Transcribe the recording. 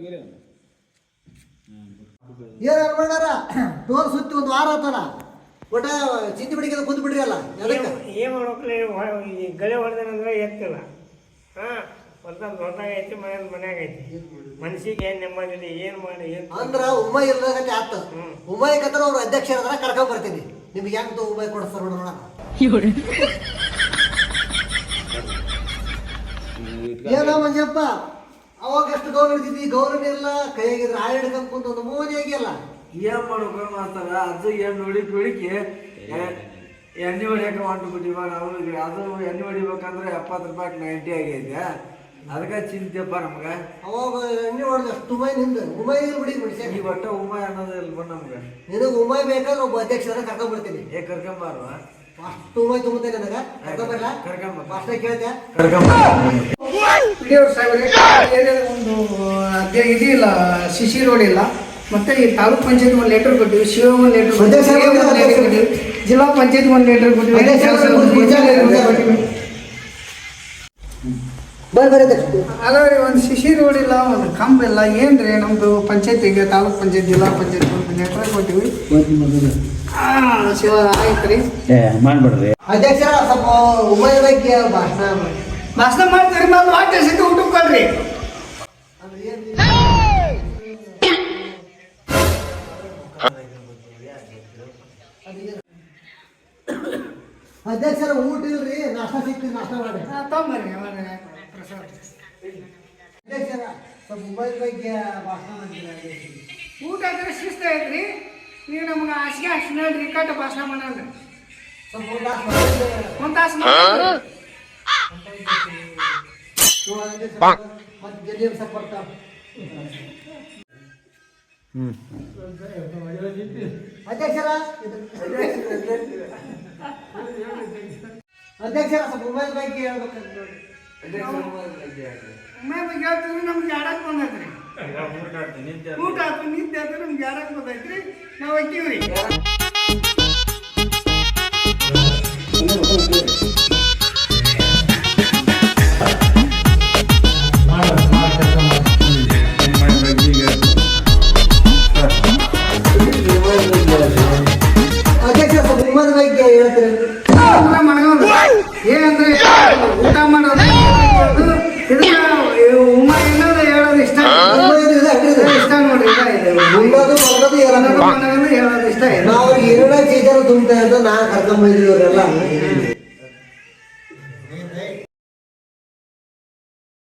ಏನು ಅನ್ಕೊಂಡಾರ ಟೋರ್ ಸುತ್ತಿ ಒಂದು ವಾರ ಆತಲ್ಲ ಒಟ್ಟ ಚಿಂತೆ ಬಿಡಿಗೆ ಕುಂತು ಬಿಡ್ರಿ ಅಲ್ಲ ಏನು ಮಾಡ್ಬೇಕಲ್ಲ ಈ ಗಳೆ ಹೊಡೆದೇನಂದ್ರೆ ಎತ್ತಿಲ್ಲ ಹಾಂ ಒಂದೊಂದು ದೊಡ್ಡಾಗ ಐತಿ ಮನ್ಯಾಗ ಐತಿ ಮನ್ಸಿಗೆ ಏನು ನೆಮ್ಮದಿ ಏನು ಮಾಡಿ ಏನು ಅಂದ್ರೆ ಉಮ್ಮೈ ಇಲ್ಲದಾಗತ್ತೆ ಆತ ಉಮ್ಮೈ ಕತ್ರ ಅವ್ರ ಅಧ್ಯಕ್ಷರ ಕರ್ಕೊಂಡ್ ಬರ್ತೀನಿ ನಿಮ್ಗೆ ಹೆಂಗ್ ಉಮ್ಮೈ ಕೊಡಿಸ್ತಾರ ನೋಡೋಣ ಏನ ಮಂಜಪ್ಪ ಅವಾಗ ಎಷ್ಟು ಗೌರವ ಇರ್ತಿದ್ವಿ ಗೌರವ ಇಲ್ಲ ಕೈಯಾಗಿದ್ರೆ ಹಾಳು ಹಿಡ್ಕೊಂಡ್ ಕುಂತ ಒಂದು ಮೂವನೇ ಆಗಿಲ್ಲ ಏನ್ ಮಾಡ್ಬೇಕು ಮಾಡ್ತಾರ ಅದು ಎಣ್ಣೆ ಹೊಡಿಕೆ ಎಣ್ಣೆ ಹೊಡಿಯಕ್ಕೆ ಹೊಂಟು ಬಿಟ್ಟಿವ ನಾವು ಅದು ಎಣ್ಣೆ ಹೊಡಿಬೇಕಂದ್ರೆ 70 ರೂಪಾಯಿಗೆ 90 ಆಗೈತೆ ಅದಕ್ಕೆ ಚಿಂತೆಪ್ಪ ನಮ್ಗೆ ಅವಾಗ ಎಣ್ಣೆ ಹೊಡೆದ ಅಷ್ಟು ಉಮೈ ನಿಂದ ಉಮೈ ಬಿಡಿ ಬಿಡಿಸಿ ಈ ಒಟ್ಟ ಉಮಾಯ್ ಅನ್ನೋದು ಇಲ್ಲ ಬಂದು ನಮ್ಗೆ ನಿನಗೆ ಉಮೈ ಬೇಕಾದ್ರೆ ಒಬ್ಬ ಅಧ್ಯಕ್ಷರ ಕರ್ಕೊಂಡ್ ಬರ್ತೀನಿ ಕರ್ಕೊಂಬಾರ್ವ ಅಷ್ಟು ಉಮೈ ತುಂಬುತ್ತೇನೆ ನನಗೆ ಕರ್ಕೊಂಬರ್ಲ ಅಷ್ಟೇ ಕೇಳ್ತೆ ಒಂದು ಇದಿಲ್ಲ ಸಿಸಿ ರೋಡ್ ಇಲ್ಲ ಮತ್ತೆ ಈ ತಾಲೂಕ್ ಪಂಚಾಯತ್ ಒಂದು ಲೆಟರ್ ಕೊಟ್ಟಿವಿ ಶಿವ ಒಂದು ಲೆಟರ್ ಕೊಟ್ಟಿವಿ ಜಿಲ್ಲಾ ಪಂಚಾಯತ್ ಒಂದು ಲೆಟರ್ ಕೊಟ್ಟಿವಿ ಅಲ್ಲರಿ ಒಂದು ಸಿಸಿ ರೋಡ್ ಇಲ್ಲ ಒಂದು ಕಂಬ ಇಲ್ಲ ಏನ್ರಿ ನಮ್ದು ಪಂಚಾಯತಿಗೆ ತಾಲೂಕ್ ಪಂಚಾಯತ್ ಜಿಲ್ಲಾ ಪಂಚಾಯತ್ ಒಂದು ಲೆಟರ್ ಕೊಟ್ಟಿವಿ ಶಿವ ಆಯ್ತು ರೀ ಮಾಡ್ಬಿಡ್ರಿ ಅಧ್ಯಕ್ಷರ ಸ್ವಲ್ಪ ಉಮೈ ಬಗ್ಗೆ ಭಾಷಣ ಮಾಡ್ತೀರಿ ಮತ್ತೆ ವಾಟ್ ಸಿಟ್ಟು ಊಟ ಕೊಡ್ರಿ ಅಧ್ಯಕ್ಷರ ಊಟ ಇಲ್ರಿ ನಾಷ್ಟ ಸಿಗ್ತೀವಿ ನಾಷ್ಟ ಮಾಡಿ ತೊಂಬರ್ರಿ ಅಧ್ಯಕ್ಷರ ಸ್ವಲ್ಪ ಮೊಬೈಲ್ ಬಗ್ಗೆ ಭಾಷಣ ಮಾಡ್ತೀವಿ ಊಟ ಅಂದ್ರೆ ಶಿಸ್ತು ಐತ್ರಿ ನೀವು ನಮ್ಗೆ ಹಾಸಿಗೆ ಹಾಕಿ ನೋಡ್ರಿ ಕಟ್ಟ ಭಾಷಣ ಮಾಡಲ್ರಿ ಸ್ವಲ್ಪ ಒಂದು ತಾಸು ಮಾಡಿ ಮತ್ತೆ ಜಲ್ದಿ ಸ್ವಲ್ಪ ಬರ್ತಾವ ಅಧ್ಯಕ್ಷರ ಸ್ವಲ್ಪ ಮೊಬೈಲ್ ಬಗ್ಗೆ ಹೇಳ್ಬೇಕಂತ ಒಮ್ಮೆ ಬಗ್ಗೆ ಹೇಳ್ತೀವಿ ನಮ್ಗೆ ಆಡಕ್ ಬಂದೈತ್ರಿ ಊಟ ಆಯ್ತು ನಿದ್ದೆ ಆಯ್ತು ನಮ್ಗೆ ಆಡಕ್ ಬಂದೈತ್ರಿ ನಾವು ಹಾಕಿವ್ರಿ ಏನಂದ್ರೆ ಊಟ ಮಾಡೋದು ಉಮ್ಮ ಎನ್ನೋದು ಹೇಳೋದು ಇಷ್ಟ ಇಷ್ಟ ನೋಡ್ರಿ ಹೇಳೋದು ಇಷ್ಟ ನಾವು 2 ಚೀಜರು ತುಂಬ್ತಾ ಅಂತ ನಾ ಕರ್ಕೊಂಡ್ ಬಂದಿದ್ವಿ ಇವರೆಲ್ಲ